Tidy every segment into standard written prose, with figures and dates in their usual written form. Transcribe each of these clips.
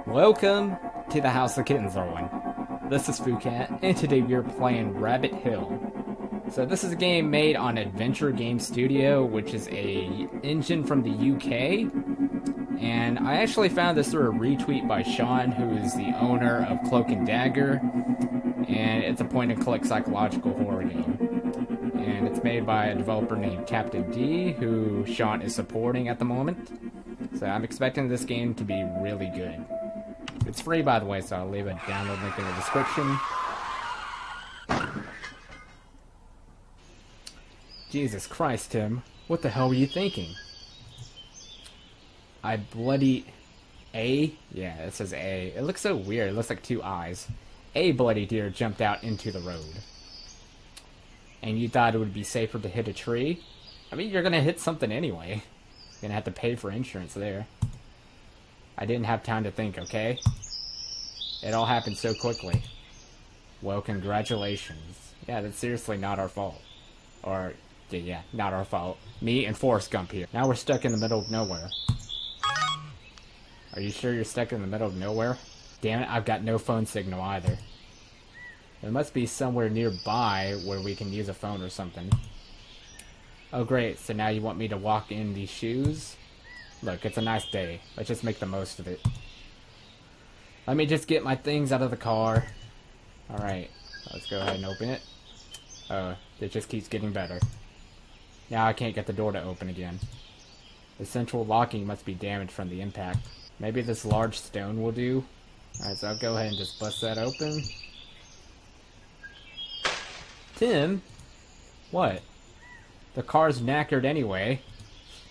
Welcome to the House of Kittens, everyone. This is Fucat, and today we are playing Rabbit Hill. So this is a game made on Adventure Game Studio, which is a engine from the UK. And I actually found this through a retweet by Sean, who is the owner of Cloak and Dagger. And it's a point-and-click psychological horror game. And it's made by a developer named Captain D, who Sean is supporting at the moment. So I'm expecting this game to be really good. It's free, by the way, so I'll leave a download link in the description. Jesus Christ, Tim. What the hell were you thinking? I bloody... A? Yeah, it says A. It looks so weird. It looks like two eyes. A bloody deer jumped out into the road. And you thought it would be safer to hit a tree? I mean, you're gonna hit something anyway. You're gonna have to pay for insurance there. I didn't have time to think, okay? It all happened so quickly. Well, congratulations. Yeah, that's seriously not our fault. Or, yeah, not our fault. Me and Forrest Gump here. Now we're stuck in the middle of nowhere. Are you sure you're stuck in the middle of nowhere? Damn it, I've got no phone signal either. There must be somewhere nearby where we can use a phone or something. Oh great, so now you want me to walk in these shoes? Look, it's a nice day. Let's just make the most of it. Let me just get my things out of the car. Alright, let's go ahead and open it. Oh, it just keeps getting better. Now I can't get the door to open again. The central locking must be damaged from the impact. Maybe this large stone will do. Alright, so I'll go ahead and just bust that open. Tim? What? The car's knackered anyway.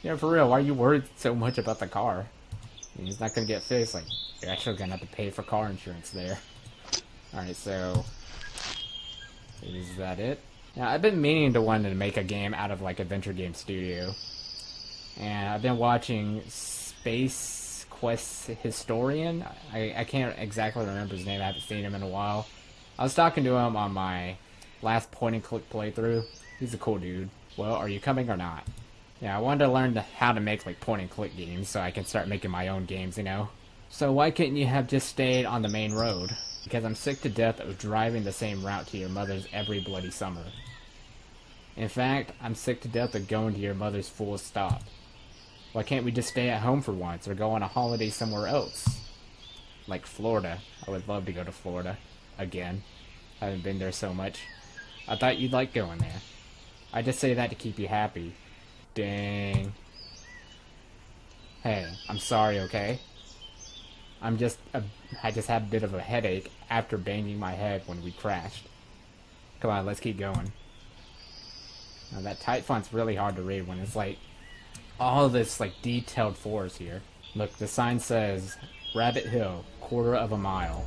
Yeah, for real, why are you worried so much about the car? I mean, it's not gonna get fixed, like, you're actually gonna have to pay for car insurance there. Alright, so... is that it? Now, I've been meaning to want to make a game out of, like, Adventure Game Studio. And I've been watching Space Quest Historian. I can't exactly remember his name, I haven't seen him in a while. I was talking to him on my last point-and-click playthrough. He's a cool dude. Well, are you coming or not? Yeah, I wanted to learn how to make, like, point-and-click games so I can start making my own games, you know? So why couldn't you have just stayed on the main road? Because I'm sick to death of driving the same route to your mother's every bloody summer. In fact, I'm sick to death of going to your mother's full stop. Why can't we just stay at home for once or go on a holiday somewhere else? Like Florida. I would love to go to Florida. Again. I haven't been there so much. I thought you'd like going there. I just say that to keep you happy. Dang. Hey, I'm sorry, okay? I just had a bit of a headache after banging my head when we crashed. Come on, let's keep going. Now that type font's really hard to read when it's like all this like detailed forest here. Look, the sign says Rabbit Hill, quarter of a mile.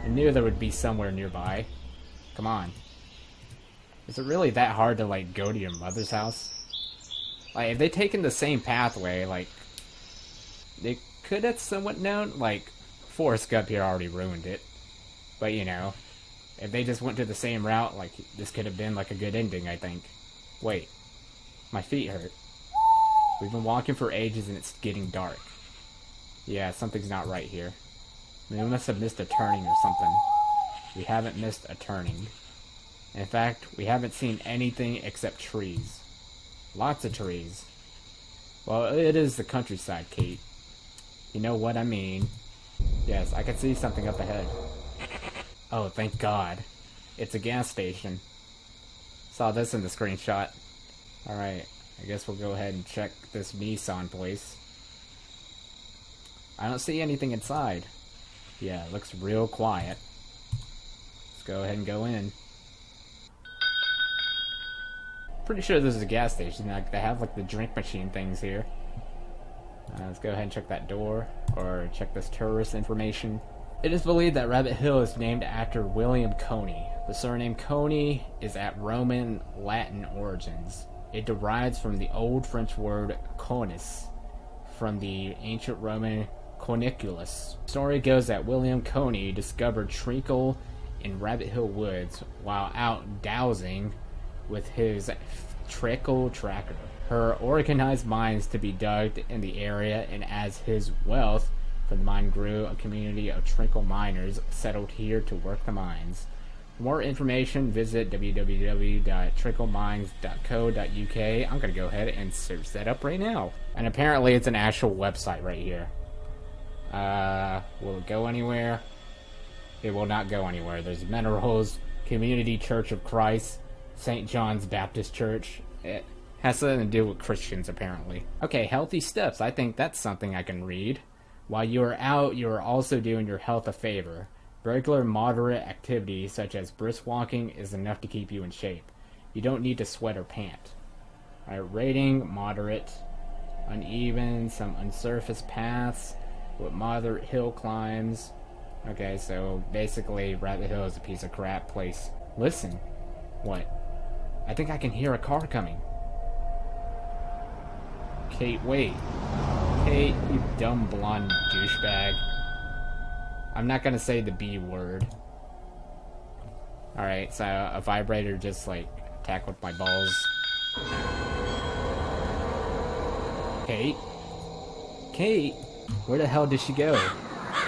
I knew there would be somewhere nearby. Come on. Is it really that hard to like go to your mother's house? Like, if they taken the same pathway, like, they could have somewhat known, like, Forrest Gump here already ruined it. But, you know, if they just went to the same route, like, this could have been, like, a good ending, I think. Wait. My feet hurt. We've been walking for ages and it's getting dark. Yeah, something's not right here. I mean, we must have missed a turning or something. We haven't missed a turning. In fact, we haven't seen anything except trees. Lots of trees. Well, it is the countryside, Kate. You know what I mean. Yes, I can see something up ahead. Oh, thank God. It's a gas station. Saw this in the screenshot. Alright, I guess we'll go ahead and check this Nissan place. I don't see anything inside. Yeah, it looks real quiet. Let's go ahead and go in. Pretty sure this is a gas station. Like, they have like the drink machine things here. Let's go ahead and check that door, or check this tourist information. It is believed that Rabbit Hill is named after William Coney. The surname Coney is at Roman Latin origins. It derives from the Old French word conus, from the ancient Roman corniculus. The story goes that William Coney discovered treacle in Rabbit Hill Woods while out dowsing with his treacle tracker. Her organized mines to be dug in the area, and as his wealth For the mine grew, a community of Trickle miners settled here to work the mines. For more information, visit www.tricklemines.co.uk. I'm going to go ahead and search that up right now. And apparently it's an actual website right here. Will it go anywhere? It will not go anywhere. There's Minerals, Community Church of Christ, St. John's Baptist Church. It has something to do with Christians, apparently. Okay, healthy steps. I think that's something I can read. While you are out, you are also doing your health a favor. Regular moderate activity, such as brisk walking, is enough to keep you in shape. You don't need to sweat or pant. Alright, rating, moderate. Uneven, some unsurfaced paths with moderate hill climbs. Okay, so basically Rabbit Hill is a piece of crap place. Listen. What? I think I can hear a car coming. Kate, wait. Kate, you dumb blonde douchebag. I'm not gonna say the B word. Alright, so a vibrator just like tackled my balls. Kate? Kate? Where the hell did she go?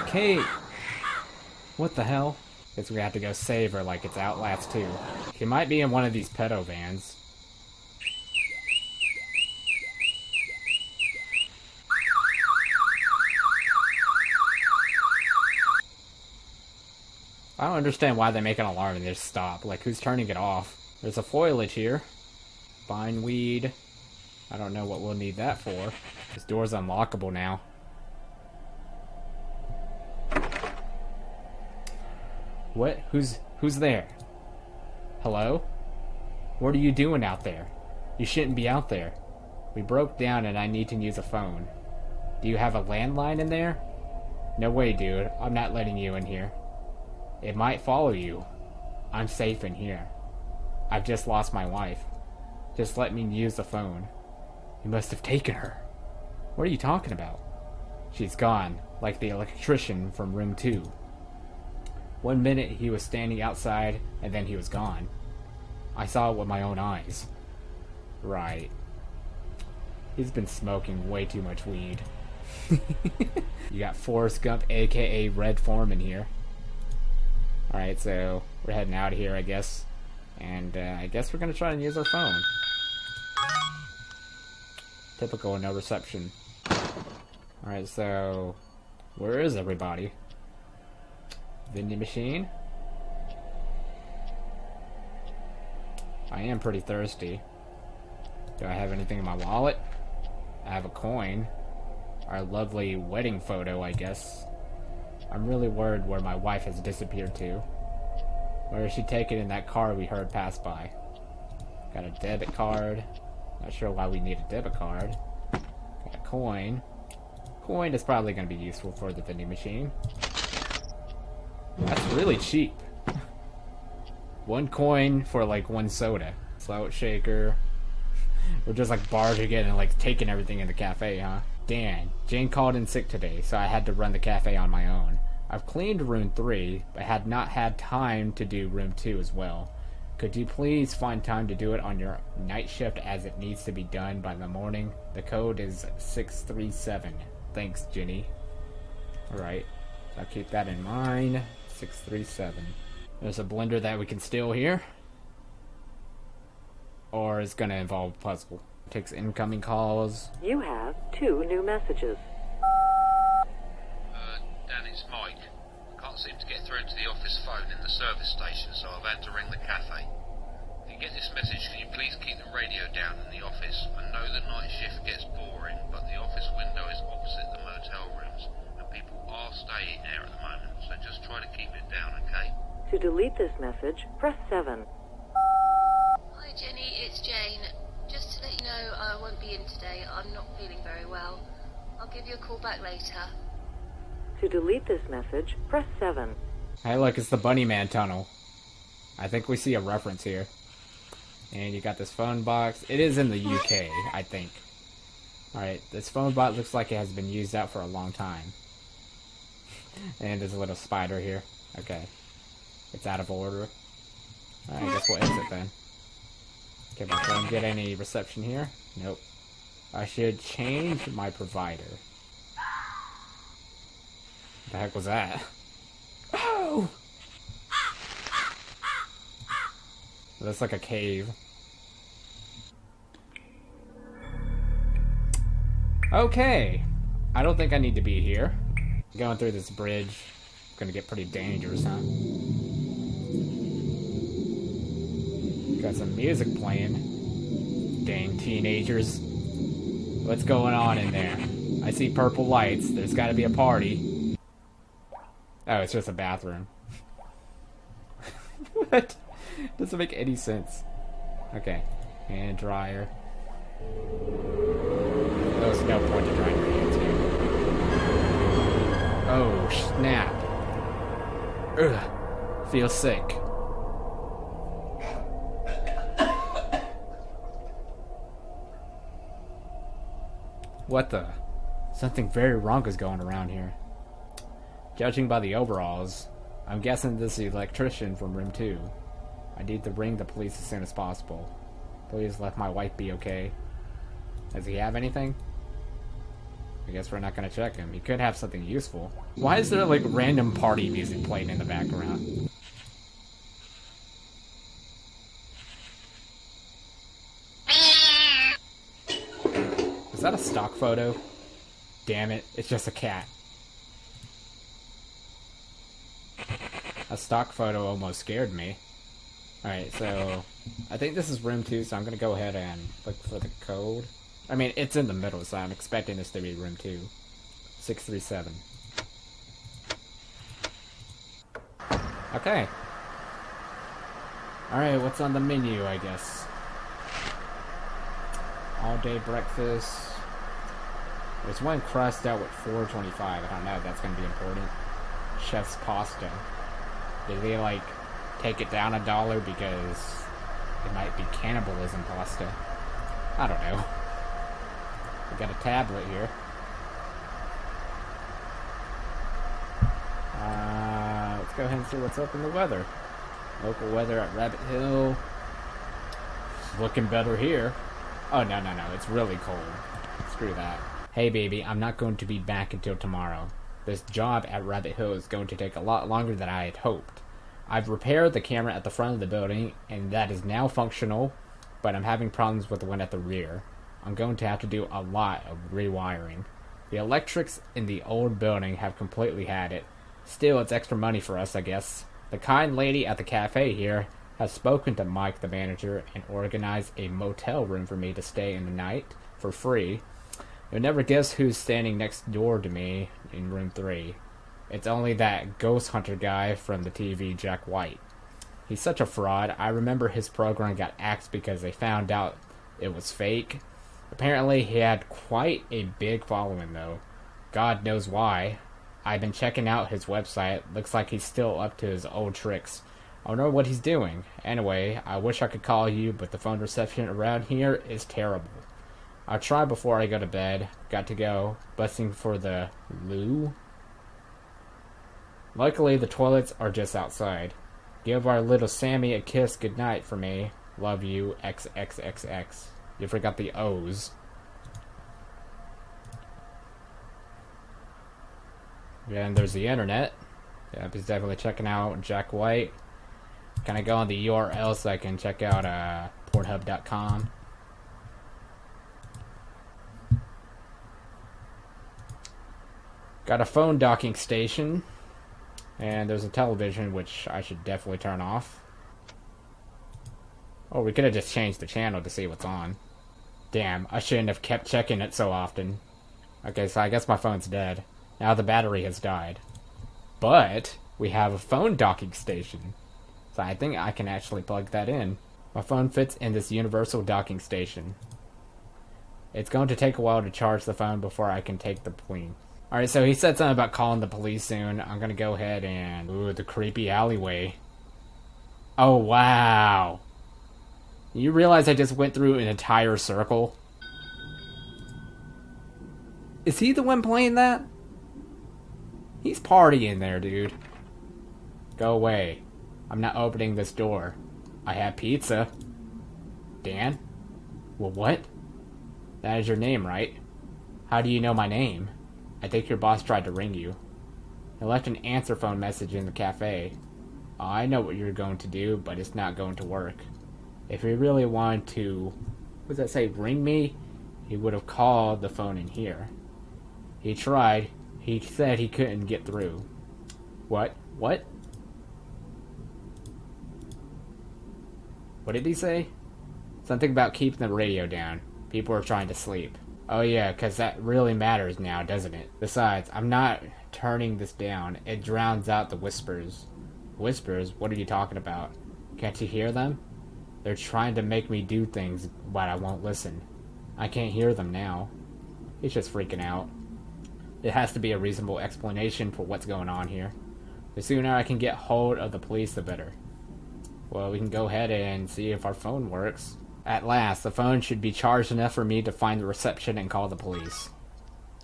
Kate! What the hell? Guess we have to go save her like it's Outlast 2. She might be in one of these pedo vans. I don't understand why they make an alarm and they just stop. Like, who's turning it off? There's a foliage here. Bindweed. I don't know what we'll need that for. This door's unlockable now. What? Who's there? Hello? What are you doing out there? You shouldn't be out there. We broke down and I need to use a phone. Do you have a landline in there? No way, dude. I'm not letting you in here. It might follow you. I'm safe in here. I've just lost my wife. Just let me use the phone. You must have taken her. What are you talking about? She's gone, like the electrician from room 2. 1 minute he was standing outside, and then he was gone. I saw it with my own eyes. Right. He's been smoking way too much weed. You got Forrest Gump, aka Red Foreman here. Alright, so we're heading out of here, I guess. And I guess we're going to try and use our phone. Typical, no reception. Alright, so where is everybody? Vending machine? I am pretty thirsty. Do I have anything in my wallet? I have a coin. Our lovely wedding photo, I guess. I'm really worried where my wife has disappeared to. Where is she taken in that car we heard pass by? Got a debit card. Not sure why we need a debit card. Got a coin. Coin is probably going to be useful for the vending machine. That's really cheap. 1 coin for like 1 soda. Slout shaker. We're just like barging in and like taking everything in the cafe, huh? Dan, Jane called in sick today, so I had to run the cafe on my own. I've cleaned room 3, but had not had time to do room 2 as well. Could you please find time to do it on your night shift as it needs to be done by the morning? The code is 637. Thanks, Jenny. Alright, so I'll keep that in mind. 637. There's a blender that we can steal here. Or it's gonna involve a puzzle. Takes incoming calls. You have 2 new messages. Dan, it's Mike. I can't seem to get through to the office phone in the service station, so I've had to ring the cafe. If you get this message, can you please keep the radio down in the office? I know the night shift gets boring, but the office window is opposite the motel rooms, and people are staying there at the moment, so just try to keep it down, okay? To delete this message, press 7. Hi Jenny, it's Jane. Just to let you know, I won't be in today. I'm not feeling very well. I'll give you a call back later. To delete this message, press 7. Hey look, it's the Bunnyman tunnel. I think we see a reference here. And you got this phone box. It is in the UK, I think. Alright, this phone box looks like it has been used out for a long time. And there's a little spider here. Okay. It's out of order. Alright, I guess we'll exit then. Can my phone get any reception here? Nope. I should change my provider. What the heck was that? Oh! That's like a cave. Okay. I don't think I need to be here. Going through this bridge. Gonna get pretty dangerous, huh? Got some music playing. Dang teenagers. What's going on in there? I see purple lights. There's gotta be a party. Oh, it's just a bathroom. What? Doesn't make any sense. Okay. Hand dryer. There's no point to drying your hands here. Oh, snap. Ugh. Feel sick. What the? Something very wrong is going around here. Judging by the overalls, I'm guessing this is the electrician from room 2. I need to ring the police as soon as possible. Please let my wife be okay. Does he have anything? I guess we're not gonna check him. He could have something useful. Why is there like random party music playing in the background? Is that a stock photo? Damn it, it's just a cat. A stock photo almost scared me. Alright, so I think this is room 2, so I'm gonna go ahead and look for the code. I mean, it's in the middle, so I'm expecting this to be room 2. 637. Okay. Alright, what's on the menu, I guess? All day breakfast. There's one crust out with $4.25. I don't know if that's going to be important. Chef's pasta. Did they, like, take it down $1 because it might be cannibalism pasta? I don't know. We got a tablet here. Let's go ahead and see what's up in the weather. Local weather at Rabbit Hill. It's looking better here. Oh, no, it's really cold. Screw that. Hey, baby, I'm not going to be back until tomorrow. This job at Rabbit Hill is going to take a lot longer than I had hoped. I've repaired the camera at the front of the building, and that is now functional, but I'm having problems with the one at the rear. I'm going to have to do a lot of rewiring. The electrics in the old building have completely had it. Still, it's extra money for us, I guess. The kind lady at the cafe here has spoken to Mike, the manager, and organized a motel room for me to stay in the night for free. You'll never guess who's standing next door to me in room 3. It's only that ghost hunter guy from the TV, Jack White. He's such a fraud. I remember his program got axed because they found out it was fake. Apparently he had quite a big following though. God knows why. I've been checking out his website. Looks like he's still up to his old tricks. I don't know what he's doing. Anyway, I wish I could call you, but the phone reception around here is terrible. I'll try before I go to bed. Got to go. Busting for the loo. Luckily, the toilets are just outside. Give our little Sammy a kiss goodnight for me. Love you, XXXX. You forgot the O's. Yeah, and there's the internet. Yeah, he's definitely checking out Jack White. Can I go on the URL so I can check out Pornhub.com? Got a phone docking station. And there's a television, which I should definitely turn off. Oh, we could have just changed the channel to see what's on. Damn, I shouldn't have kept checking it so often. Okay, so I guess my phone's dead. Now the battery has died. But we have a phone docking station. So I think I can actually plug that in. My phone fits in this universal docking station. It's going to take a while to charge the phone before I can take the plane. Alright, so he said something about calling the police soon. I'm gonna go ahead and... Ooh, the creepy alleyway. Oh, wow. You realize I just went through an entire circle? Is he the one playing that? He's partying there, dude. Go away. I'm not opening this door. I have pizza. Dan? Well, what? That is your name, right? How do you know my name? I think your boss tried to ring you. I left an answer phone message in the cafe. I know what you're going to do, but it's not going to work. If he really wanted to, what does that say, ring me, he would have called the phone in here. He tried. He said he couldn't get through. What? What? What did he say? Something about keeping the radio down. People are trying to sleep. Oh yeah, because that really matters now, doesn't it? Besides, I'm not turning this down. It drowns out the whispers. Whispers? What are you talking about? Can't you hear them? They're trying to make me do things, but I won't listen. I can't hear them now. He's just freaking out. There has to be a reasonable explanation for what's going on here. The sooner I can get hold of the police, the better. Well, we can go ahead and see if our phone works. At last, the phone should be charged enough for me to find the reception and call the police.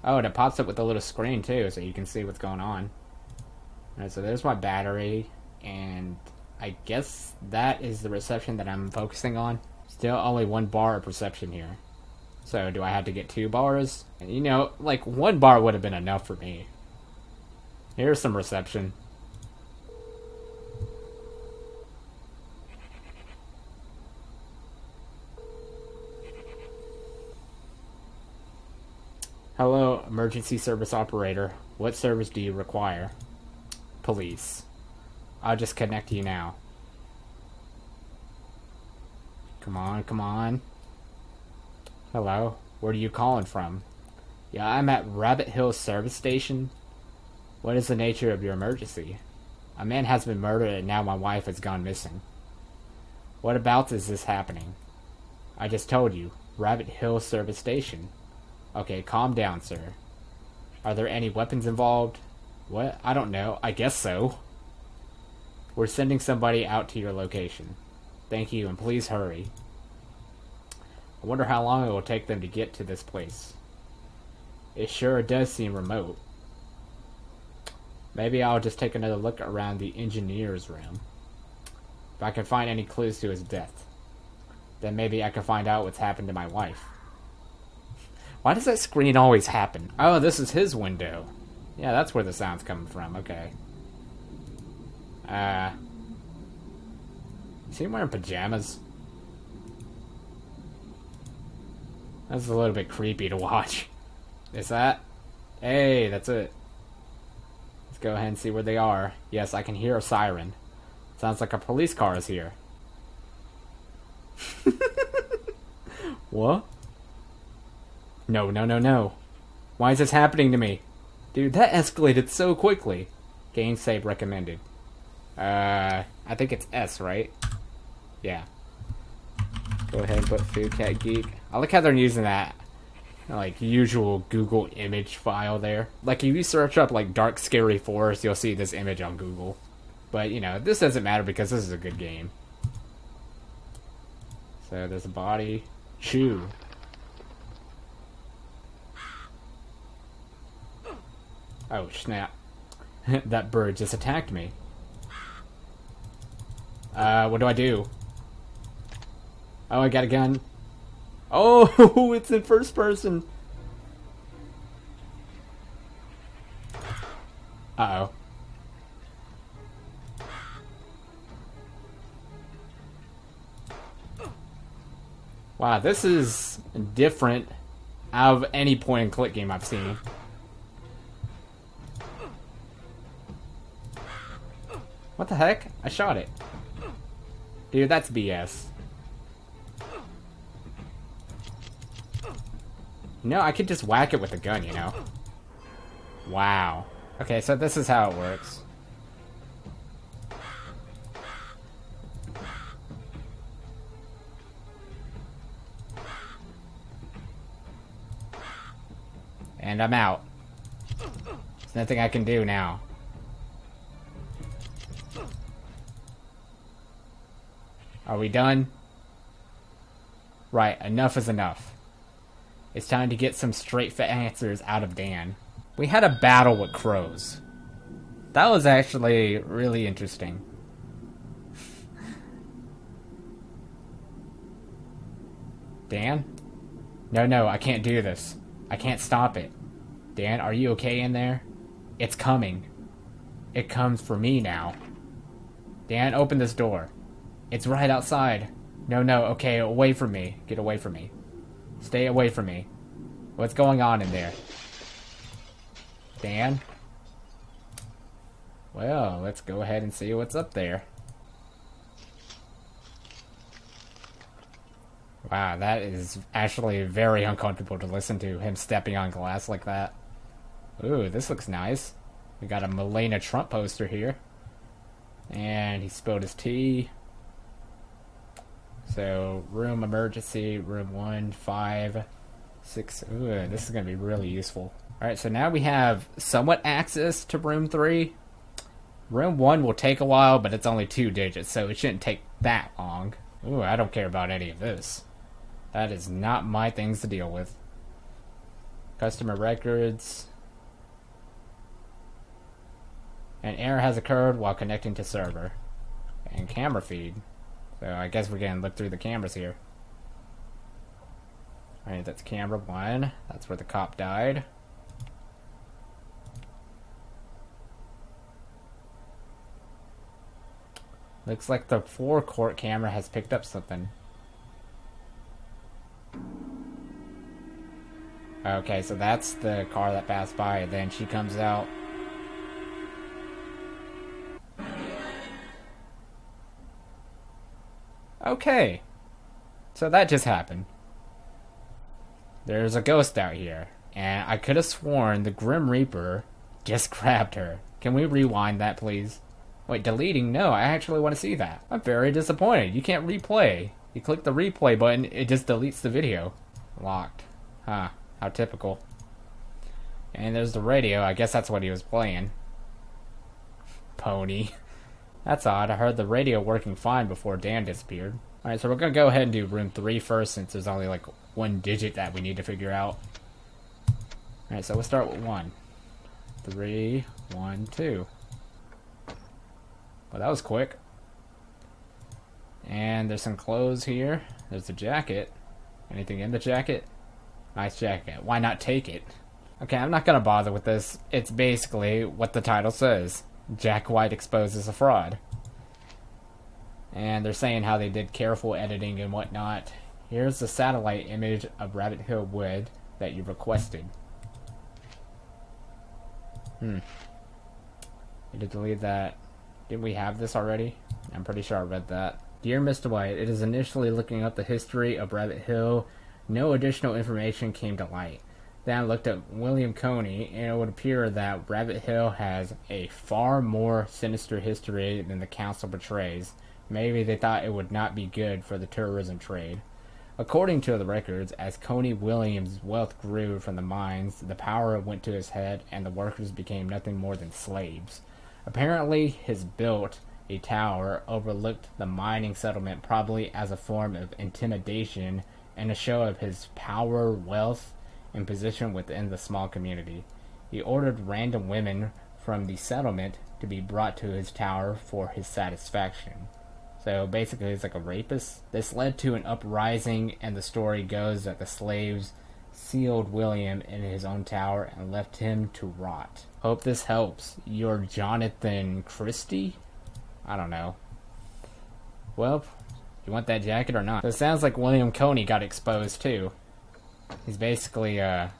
Oh, and it pops up with a little screen too, so you can see what's going on. Alright, so there's my battery, and I guess that is the reception that I'm focusing on. Still only 1 bar of reception here. So, do I have to get 2 bars? And you know, like 1 bar would have been enough for me. Here's some reception. Hello, emergency service operator. What service do you require? Police. I'll just connect you now. Come on, come on. Hello, where are you calling from? Yeah, I'm at Rabbit Hill Service Station. What is the nature of your emergency? A man has been murdered and now my wife has gone missing. What about is this happening? I just told you, Rabbit Hill Service Station. Okay, calm down, sir. Are there any weapons involved? What? I don't know. I guess so. We're sending somebody out to your location. Thank you, and please hurry. I wonder how long it will take them to get to this place. It sure does seem remote. Maybe I'll just take another look around the engineer's room. If I can find any clues to his death, then maybe I can find out what's happened to my wife. Why does that screen always happen? Oh, this is his window. Yeah, that's where the sound's coming from. Okay. Is he wearing pajamas? That's a little bit creepy to watch. Is that? Hey, that's it. Let's go ahead and see where they are. Yes, I can hear a siren. Sounds like a police car is here. What? No, no, no, no. Why is this happening to me? Dude, that escalated so quickly. Game save recommended. I think it's S, right? Yeah. Go ahead and put Food Cat Geek. I like how they're using that, like, usual Google image file there. Like, if you search up, like, Dark Scary Forest, you'll see this image on Google. But, you know, this doesn't matter because this is a good game. So, there's a body. Chew. Oh, snap. That bird just attacked me. What do I do? Oh, I got a gun. Oh, it's in first person. Uh-oh. Wow, this is different out of any point-and-click game I've seen. What the heck? I shot it. Dude, that's BS. No, I could just whack it with a gun, you know? Wow. Okay, so this is how it works. And I'm out. There's nothing I can do now. Are we done? Right, enough is enough. It's time to get some straight answers out of Dan. We had a battle with crows. That was actually really interesting. Dan? No, I can't do this. I can't stop it. Dan, are you okay in there? It's coming. it comes for me now. Dan, open this door. It's right outside. No, okay, away from me. Get away from me. Stay away from me. What's going on in there? Dan? Well, let's go ahead and see what's up there. Wow, that is actually very uncomfortable to listen to, him stepping on glass like that. Ooh, this looks nice. We got a Melania Trump poster here. And he spilled his tea. So, room emergency, room 1, 5, 6. Ooh, this is going to be really useful. Alright, so now we have somewhat access to room 3. Room 1 will take a while, but it's only 2 digits, so it shouldn't take that long. Ooh, I don't care about any of this. That is not my things to deal with. Customer records. An error has occurred while connecting to server. And camera feed. So I guess we're gonna look through the cameras here. Alright, that's camera 1. That's where the cop died. Looks like the forecourt camera has picked up something. Okay, so that's the car that passed by, and then she comes out. Okay. So that just happened. There's a ghost out here, and I could have sworn the Grim Reaper just grabbed her. Can we rewind that, please? Wait, deleting? No, I actually want to see that. I'm very disappointed. You can't replay. You click the replay button, it just deletes the video. Locked. Huh. How typical. And there's the radio. I guess that's what he was playing. Pony. That's odd. I heard the radio working fine before Dan disappeared. Alright, so we're going to go ahead and do room 3 first, since there's only like 1 digit that we need to figure out. Alright, so we'll start with 1. 3, 1, 2. Well, that was quick. And there's some clothes here. There's the jacket. Anything in the jacket? Nice jacket. Why not take it? Okay, I'm not going to bother with this. It's basically what the title says. Jack White exposes a fraud. And they're saying how they did careful editing and whatnot. Here's the satellite image of Rabbit Hill Wood that you requested. Need to delete that. Didn't we have this already? I'm pretty sure I read that. Dear Mr. White, it is initially looking up the history of Rabbit Hill. No additional information came to light. Then I looked at William Coney, and it would appear that Rabbit Hill has a far more sinister history than the council portrays. Maybe they thought it would not be good for the tourism trade. According to the records, as Coney Williams' wealth grew from the mines, the power went to his head, and the workers became nothing more than slaves. Apparently, his built a tower overlooked the mining settlement, probably as a form of intimidation and a show of his power, wealth, and position within the small community. He ordered random women from the settlement to be brought to his tower for his satisfaction. So basically he's like a rapist. This led to an uprising, and the story goes that the slaves sealed William in his own tower and left him to rot. Hope this helps. You're Jonathan Christie? I don't know. Well, you want that jacket or not? So it sounds like William Coney got exposed too. He's basically the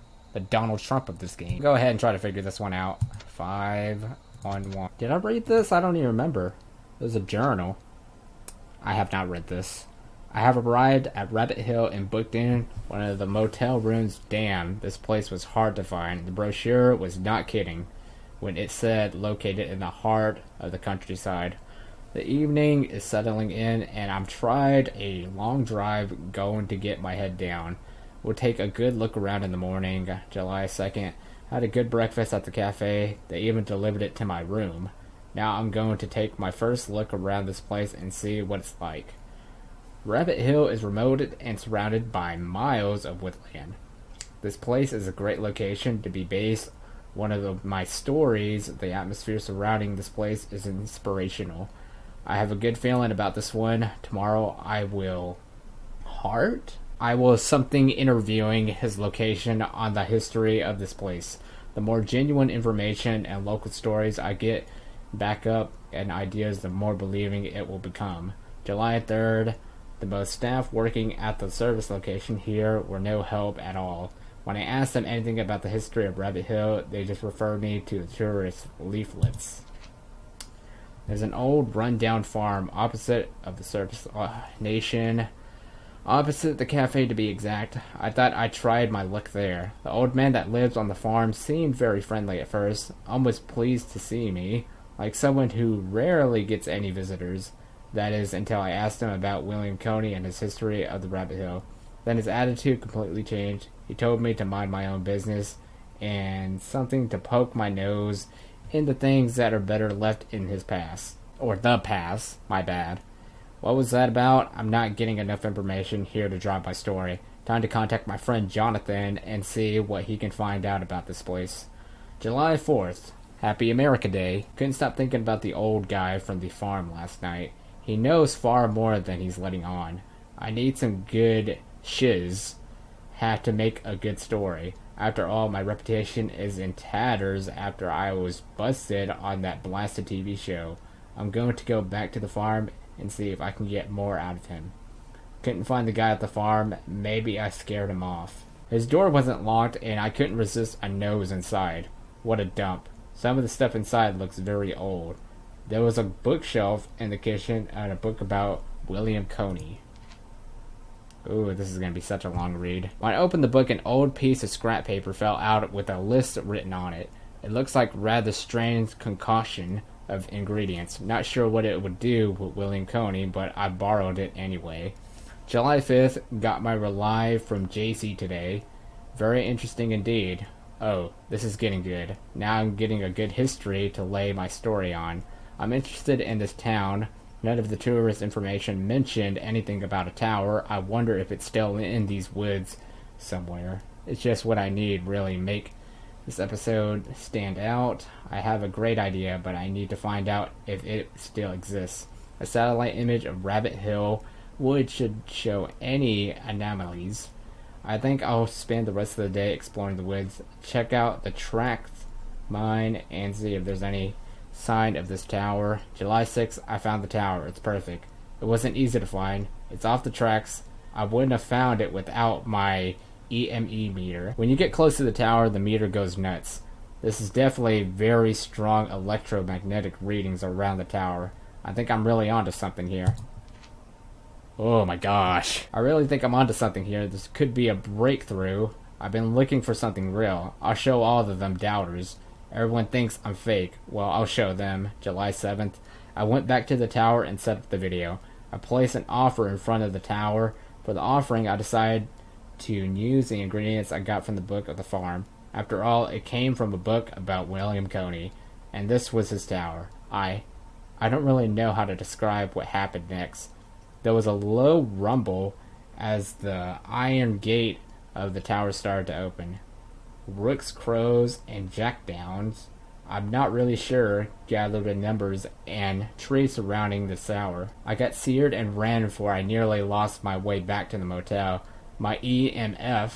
Donald Trump of this game. Go ahead and try to figure this one out. 5 on 1. Did I read this? I don't even remember. There's a journal. I have not read this. I have arrived at Rabbit Hill and booked in one of the motel rooms. Damn, this place was hard to find. The brochure was not kidding when it said located in the heart of the countryside. The evening is settling in, and I've tried a long drive going to get my head down. We'll take a good look around in the morning. July 2nd. Had a good breakfast at the cafe. They even delivered it to my room. Now I'm going to take my first look around this place and see what it's like. Rabbit Hill is remote and surrounded by miles of woodland. This place is a great location to be based. One of my stories, the atmosphere surrounding this place is inspirational. I have a good feeling about this one. Tomorrow I will something interviewing his location on the history of this place. The more genuine information and local stories I get, back up and ideas, the more believing it will become. July 3rd, the most staff working at the service location here were no help at all. When I asked them anything about the history of Rabbit Hill, they just referred me to the tourist leaflets. There's an old run-down farm opposite of the service nation. Opposite the cafe, to be exact. I thought I tried my luck there. The old man that lives on the farm seemed very friendly at first, almost pleased to see me, like someone who rarely gets any visitors. That is, until I asked him about William Coney and his history of the Rabbit Hill. Then his attitude completely changed. He told me to mind my own business, and something to poke my nose into things that are better left in his past. Or the past, my bad. What was that about? I'm not getting enough information here to drive my story. Time to contact my friend Jonathan and see what he can find out about this place. July 4th. Happy America Day. Couldn't stop thinking about the old guy from the farm last night. He knows far more than he's letting on. I need some good shiz. Have to make a good story. After all, my reputation is in tatters after I was busted on that blasted TV show. I'm going to go back to the farm and see if I can get more out of him. Couldn't find the guy at the farm. Maybe I scared him off. His door wasn't locked and I couldn't resist a nose inside. What a dump. Some of the stuff inside looks very old. There was a bookshelf in the kitchen and a book about William Coney. Ooh, this is going to be such a long read. When I opened the book, an old piece of scrap paper fell out with a list written on it. It looks like rather strange concoction of ingredients. Not sure what it would do with William Coney, but I borrowed it anyway. July 5th, got my rely from JC today. Very interesting indeed. Oh, this is getting good. Now I'm getting a good history to lay my story on. I'm interested in this town. None of the tourist information mentioned anything about a tower. I wonder if it's still in these woods somewhere. It's just what I need, really, make this episode stand out. I have a great idea, but I need to find out if it still exists. A satellite image of Rabbit Hill would should show any anomalies. I think I'll spend the rest of the day exploring the woods, check out the tracks mine, and see if there's any sign of this tower. July 6th, I found the tower. It's perfect. It wasn't easy to find. It's off the tracks. I wouldn't have found it without my EME meter. When you get close to the tower, the meter goes nuts. This is definitely very strong electromagnetic readings around the tower. I think I'm really onto something here. Oh my gosh. I really think I'm onto something here. This could be a breakthrough. I've been looking for something real. I'll show all of them doubters. Everyone thinks I'm fake. Well, I'll show them. July 7th. I went back to the tower and set up the video. I placed an offer in front of the tower. For the offering, I decided to use the ingredients I got from the book of the farm. After all, it came from a book about William Coney. And this was his tower. I don't really know how to describe what happened next. There was a low rumble as the iron gate of the tower started to open. Rooks, crows, and jackdowns, I'm not really sure, gathered in numbers and trees surrounding the tower. I got seared and ran before I nearly lost my way back to the motel. My EMF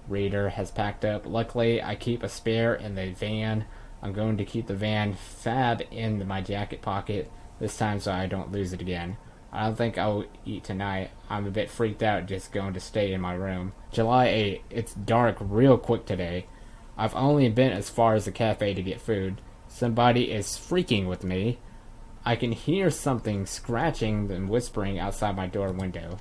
reader has packed up. Luckily, I keep a spare in the van. I'm going to keep the van fab in my jacket pocket this time so I don't lose it again. I don't think I'll eat tonight. I'm a bit freaked out just going to stay in my room. July 8th. It's dark real quick today. I've only been as far as the cafe to get food. Somebody is freaking with me. I can hear something scratching and whispering outside my door window.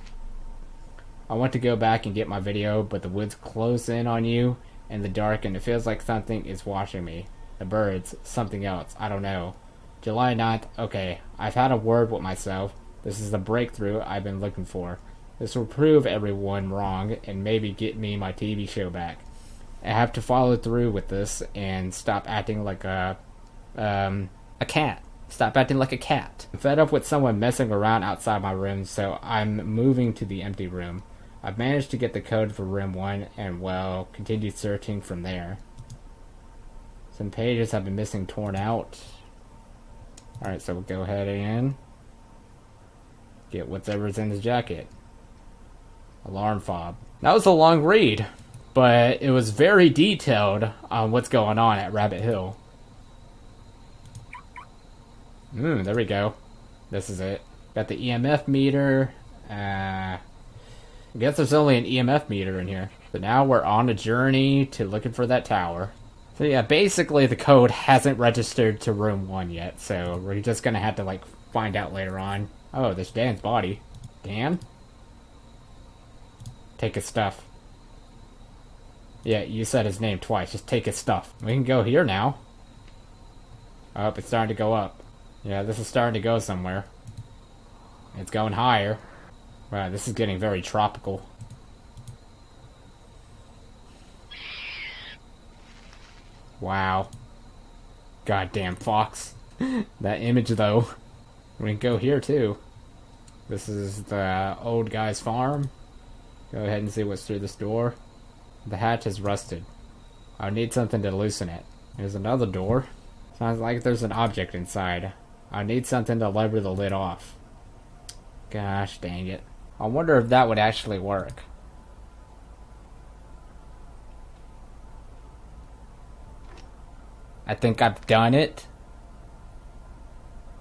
I want to go back and get my video, but the woods close in on you in the dark and it feels like something is watching me. The birds, something else, I don't know. July 9th. Okay, I've had a word with myself. This is the breakthrough I've been looking for. This will prove everyone wrong and maybe get me my TV show back. I have to follow through with this and stop acting like a cat. Stop acting like a cat. I'm fed up with someone messing around outside my room, so I'm moving to the empty room. I've managed to get the code for room 1 and, well, continue searching from there. Some pages have been missing, torn out. Alright, so we'll go ahead and get whatever's in his jacket. Alarm fob. That was a long read, but it was very detailed on what's going on at Rabbit Hill. There we go. This is it. Got the EMF meter. I guess there's only an EMF meter in here. So now we're on a journey to looking for that tower. So yeah, basically the code hasn't registered to room 1 yet, so we're just gonna have to, like, find out later on. Oh, there's Dan's body. Dan? Take his stuff. Yeah, you said his name twice. Just take his stuff. We can go here now. Oh, it's starting to go up. Yeah, this is starting to go somewhere. It's going higher. Wow, this is getting very tropical. Wow. Goddamn fox. That image, though. We can go here, too. This is the old guy's farm. Go ahead and see what's through this door. The hatch is rusted. I need something to loosen it. There's another door. Sounds like there's an object inside. I need something to lever the lid off. Gosh dang it. I wonder if that would actually work. I think I've done it.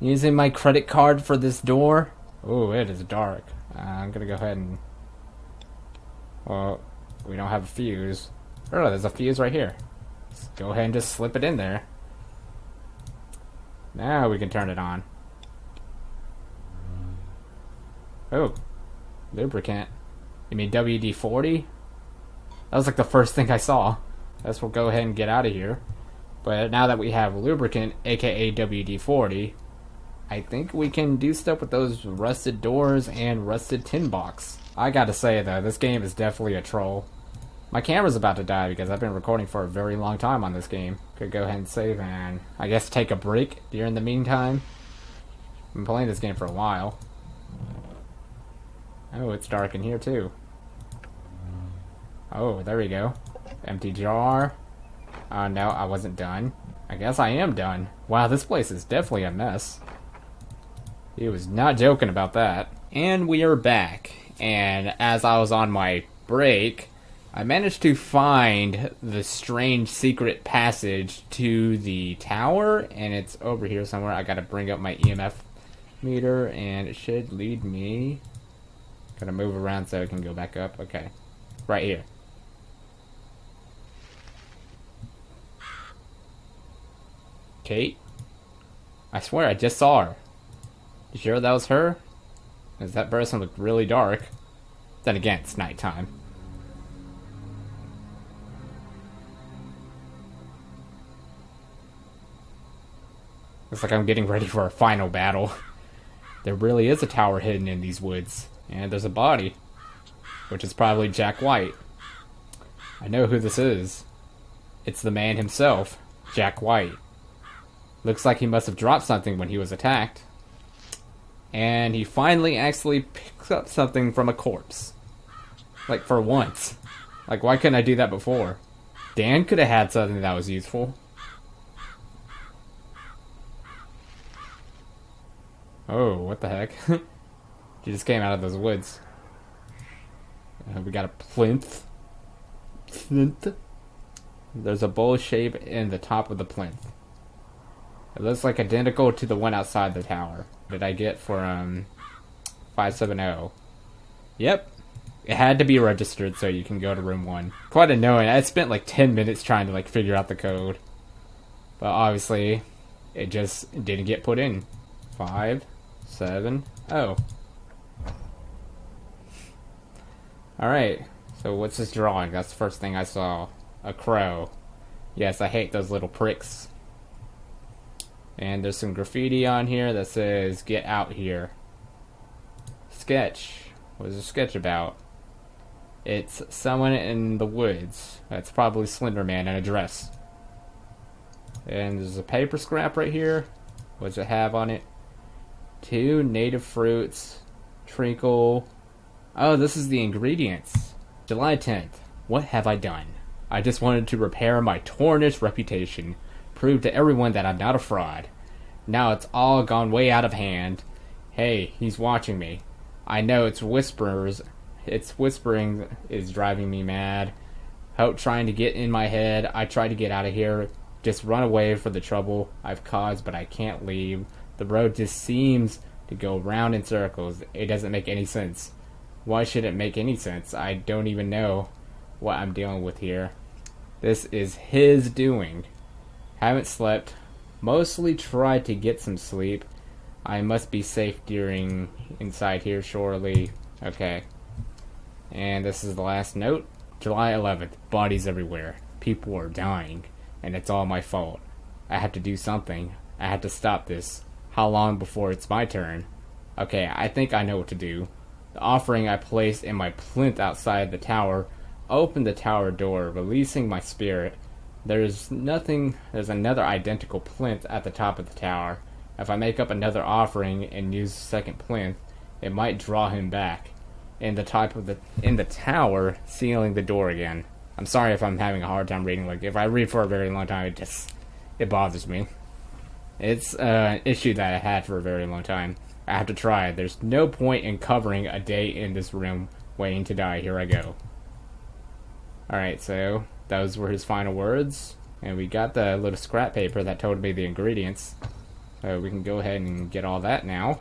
Using my credit card for this door. Oh, it is dark. I'm gonna go ahead and... Well, we don't have a fuse. Oh, there's a fuse right here. Let's go ahead and just slip it in there. Now we can turn it on. Oh, lubricant. You mean WD-40? That was like the first thing I saw. Guess we'll go ahead and get out of here. But now that we have lubricant, aka WD-40, I think we can do stuff with those rusted doors and rusted tin box. I gotta say though, this game is definitely a troll. My camera's about to die because I've been recording for a very long time on this game. Could go ahead and save and I guess take a break during the meantime. I've been playing this game for a while. Oh, it's dark in here too. Oh, there we go. Empty jar. No, I wasn't done. I guess I am done. Wow, this place is definitely a mess. He was not joking about that. And we are back. And as I was on my break, I managed to find the strange secret passage to the tower. And it's over here somewhere. I gotta bring up my EMF meter. And it should lead me... Gotta move around so it can go back up. Okay. Right here. Kate? I swear I just saw her. You sure that was her? Because that person looked really dark. Then again, it's nighttime. Looks like I'm getting ready for a final battle. There really is a tower hidden in these woods. And there's a body. Which is probably Jack White. I know who this is. It's the man himself, Jack White. Looks like he must have dropped something when he was attacked. And he finally actually picks up something from a corpse. Like, for once. Like, why couldn't I do that before? Dan could have had something that was useful. Oh, what the heck? He just came out of those woods. We got a plinth. There's a bowl shape in the top of the plinth. It looks like identical to the one outside the tower. Did I get for 570? Yep. It had to be registered so you can go to room 1. Quite annoying. I spent like 10 minutes trying to like figure out the code. But obviously, it just didn't get put in. 570. Alright. So what's this drawing? That's the first thing I saw. A crow. Yes, I hate those little pricks. And there's some graffiti on here that says, "Get out here." Sketch. What is a sketch about? It's someone in the woods. That's probably Slender Man in a dress. And there's a paper scrap right here. What does it have on it? 2 native fruits. Treacle. Oh, this is the ingredients. July 10th. What have I done? I just wanted to repair my tarnished reputation. Prove to everyone that I'm not a fraud. Now it's all gone way out of hand. Hey, he's watching me. I know it's whispers. It's whispering is driving me mad. Hope trying to get in my head. I tried to get out of here. Just run away for the trouble I've caused, but I can't leave. The road just seems to go round in circles. It doesn't make any sense. Why should it make any sense? I don't even know what I'm dealing with here. This is his doing. Haven't slept. Mostly tried to get some sleep. I must be safe during inside here, surely. Okay. And this is the last note. July 11th. Bodies everywhere. People are dying. And it's all my fault. I have to do something. I have to stop this. How long before it's my turn? Okay, I think I know what to do. The offering I placed in my plinth outside the tower opened the tower door, releasing my spirit. There's another identical plinth at the top of the tower. If I make up another offering and use the second plinth, it might draw him back. In the tower, sealing the door again. I'm sorry if I'm having a hard time reading. Like, if I read for a very long time, it bothers me. It's an issue that I had for a very long time. I have to try. There's no point in covering a day in this room waiting to die. Here I go. Alright, so those were his final words. And we got the little scrap paper that told me the ingredients. So we can go ahead and get all that now.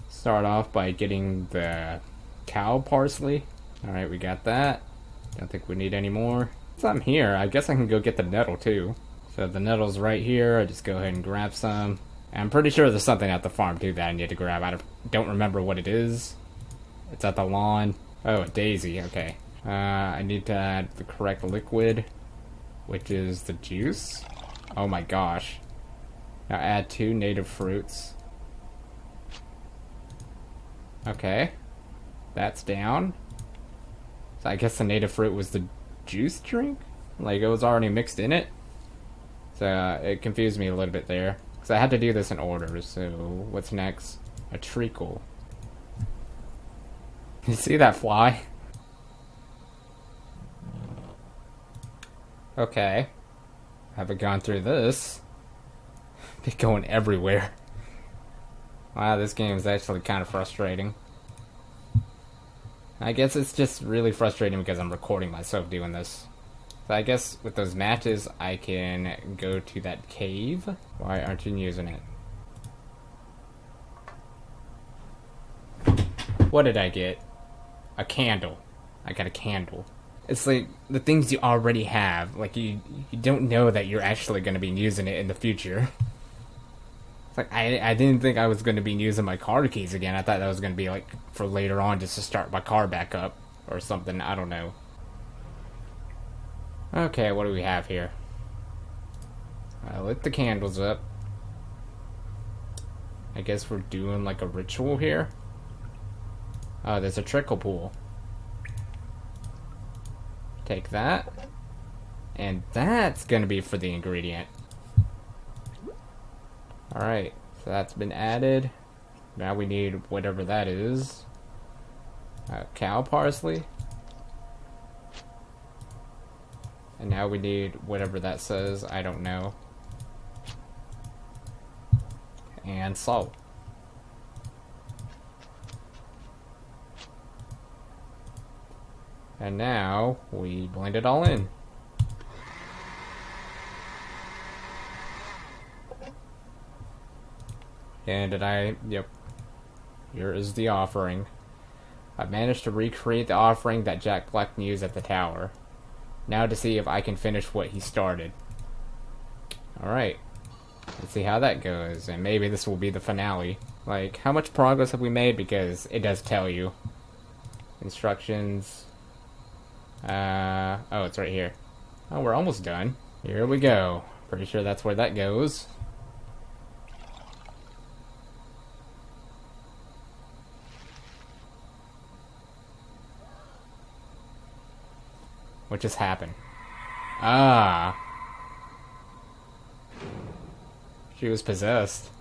Start off by getting the cow parsley. Alright, we got that. Don't think we need any more. Since I'm here, I guess I can go get the nettle too. So the nettle's right here. I just go ahead and grab some. And I'm pretty sure there's something at the farm too that I need to grab. I don't remember what it is. It's at the lawn. Oh, a daisy. Okay. I need to add the correct liquid, which is the juice. Oh my gosh. Now add 2 native fruits. Okay. That's down. So I guess the native fruit was the juice drink? Like, it was already mixed in it? So it confused me a little bit there. Because I had to do this in order, so what's next? A treacle. You see that fly? Okay. Haven't gone through this. Been going everywhere. Wow, this game is actually kind of frustrating. I guess it's just really frustrating because I'm recording myself doing this. So I guess with those matches, I can go to that cave. Why aren't you using it? What did I get? A candle. I got a candle. It's like the things you already have. Like you don't know that you're actually going to be using it in the future. It's like I didn't think I was going to be using my car keys again. I thought that was going to be like for later on just to start my car back up or something. I don't know. Okay, what do we have here? I lit the candles up. I guess we're doing like a ritual here. Oh, there's a trickle pool. Take that. And that's gonna be for the ingredient. Alright, so that's been added. Now we need whatever that is. Cow parsley. And now we need whatever that says, I don't know. And salt. And now we blend it all in. And yep. Here is the offering. I managed to recreate the offering that Jack Black used at the tower. Now to see if I can finish what he started. Alright. Let's see how that goes. And maybe this will be the finale. Like, how much progress have we made? Because it does tell you. Instructions. Oh, it's right here. Oh, we're almost done. Here we go. Pretty sure that's where that goes. What just happened? Ah. She was possessed.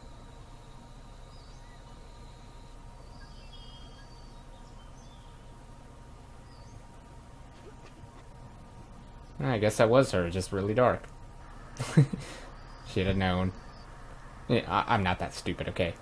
I guess that was her, just really dark. She'd have known. Yeah, I'm not that stupid, okay?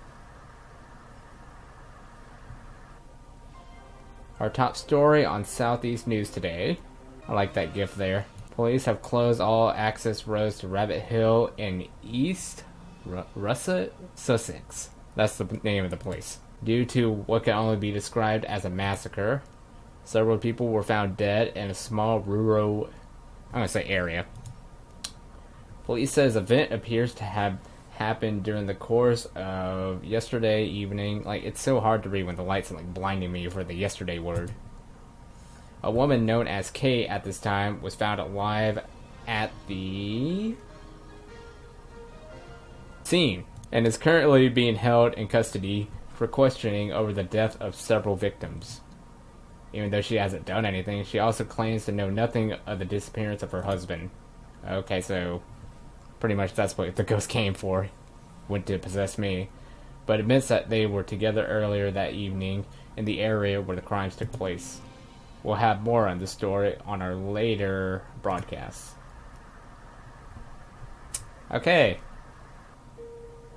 Our top story on Southeast News today. I like that GIF there. Police have closed all access roads to Rabbit Hill in East Russet, Sussex. That's the name of the place. Due to what can only be described as a massacre, several people were found dead in a small rural, I'm going to say area. Police says event appears to have happened during the course of yesterday evening. Like, it's so hard to read when the lights are like blinding me for the yesterday word. A woman known as Kate at this time was found alive at the scene and is currently being held in custody for questioning over the death of several victims. Even though she hasn't done anything, she also claims to know nothing of the disappearance of her husband. Okay, so pretty much that's what the ghost came for. Went to possess me. But admits that they were together earlier that evening in the area where the crimes took place. We'll have more on this story on our later broadcasts. Okay.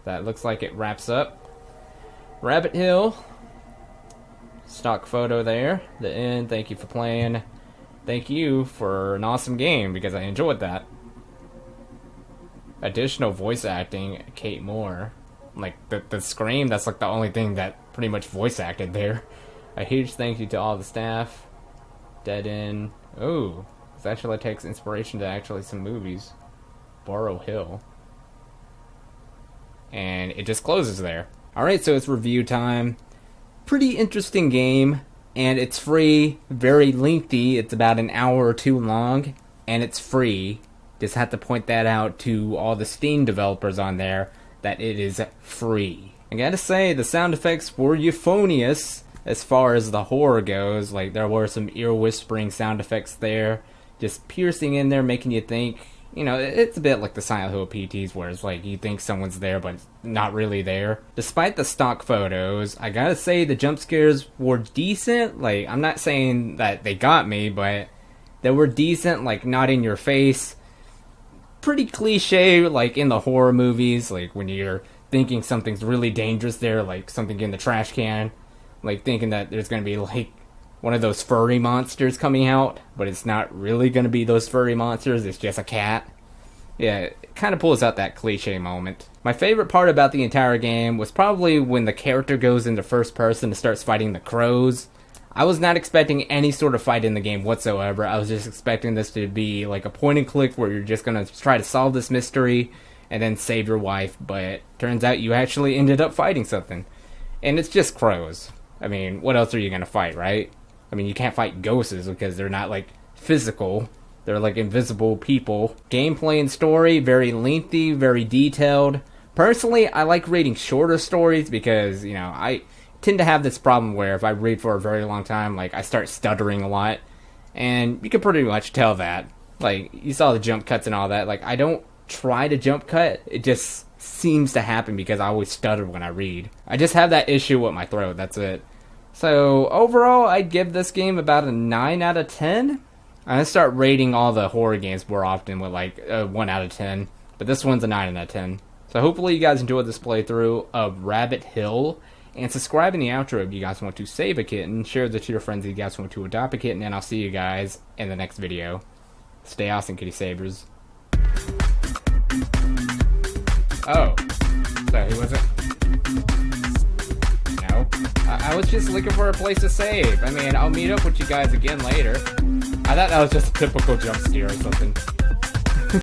That looks like it wraps up Rabbit Hill. Stock photo there. The end. Thank you for playing. Thank you for an awesome game, because I enjoyed that. Additional voice acting, Kate Moore. Like, the scream, that's like the only thing that pretty much voice acted there. A huge thank you to all the staff. Dead End. Ooh, this actually takes inspiration to actually some movies. Borrow Hill. And it just closes there. Alright, so it's review time. Pretty interesting game, and it's free, very lengthy. It's about an hour or two long, and it's free. Just have to point that out to all the Steam developers on there, that it is free. I gotta say, the sound effects were euphonious as far as the horror goes. Like, there were some ear-whispering sound effects there, just piercing in there, making you think. You know, it's a bit like the Silent Hill PTs, where it's like you think someone's there, but it's not really there. Despite the stock photos, I gotta say the jump scares were decent. Like, I'm not saying that they got me, but they were decent, like, not in your face. Pretty cliche, like in the horror movies, like when you're thinking something's really dangerous there, like something in the trash can. Like thinking that there's gonna be like one of those furry monsters coming out, but it's not really going to be those furry monsters, it's just a cat. Yeah, it kind of pulls out that cliche moment. My favorite part about the entire game was probably when the character goes into first person and starts fighting the crows. I was not expecting any sort of fight in the game whatsoever. I was just expecting this to be like a point and click where you're just going to try to solve this mystery and then save your wife, but turns out you actually ended up fighting something. And it's just crows. I mean, what else are you going to fight, right? I mean, you can't fight ghosts because they're not, like, physical. They're, like, invisible people. Gameplay and story, very lengthy, very detailed. Personally, I like reading shorter stories because, you know, I tend to have this problem where if I read for a very long time, like, I start stuttering a lot. And you can pretty much tell that. Like, you saw the jump cuts and all that. Like, I don't try to jump cut. It just seems to happen because I always stutter when I read. I just have that issue with my throat, that's it. So, overall, I'd give this game about a 9 out of 10. I'm going to start rating all the horror games more often with, like, a 1 out of 10. But this one's a 9 out of 10. So, hopefully you guys enjoyed this playthrough of Rabbit Hill. And subscribe in the outro if you guys want to save a kitten. Share this to your friends if you guys want to adopt a kitten. And I'll see you guys in the next video. Stay awesome, kitty savers. Oh. So, he wasn't... I was just looking for a place to save. I mean, I'll meet up with you guys again later. I thought that was just a typical jump scare or something.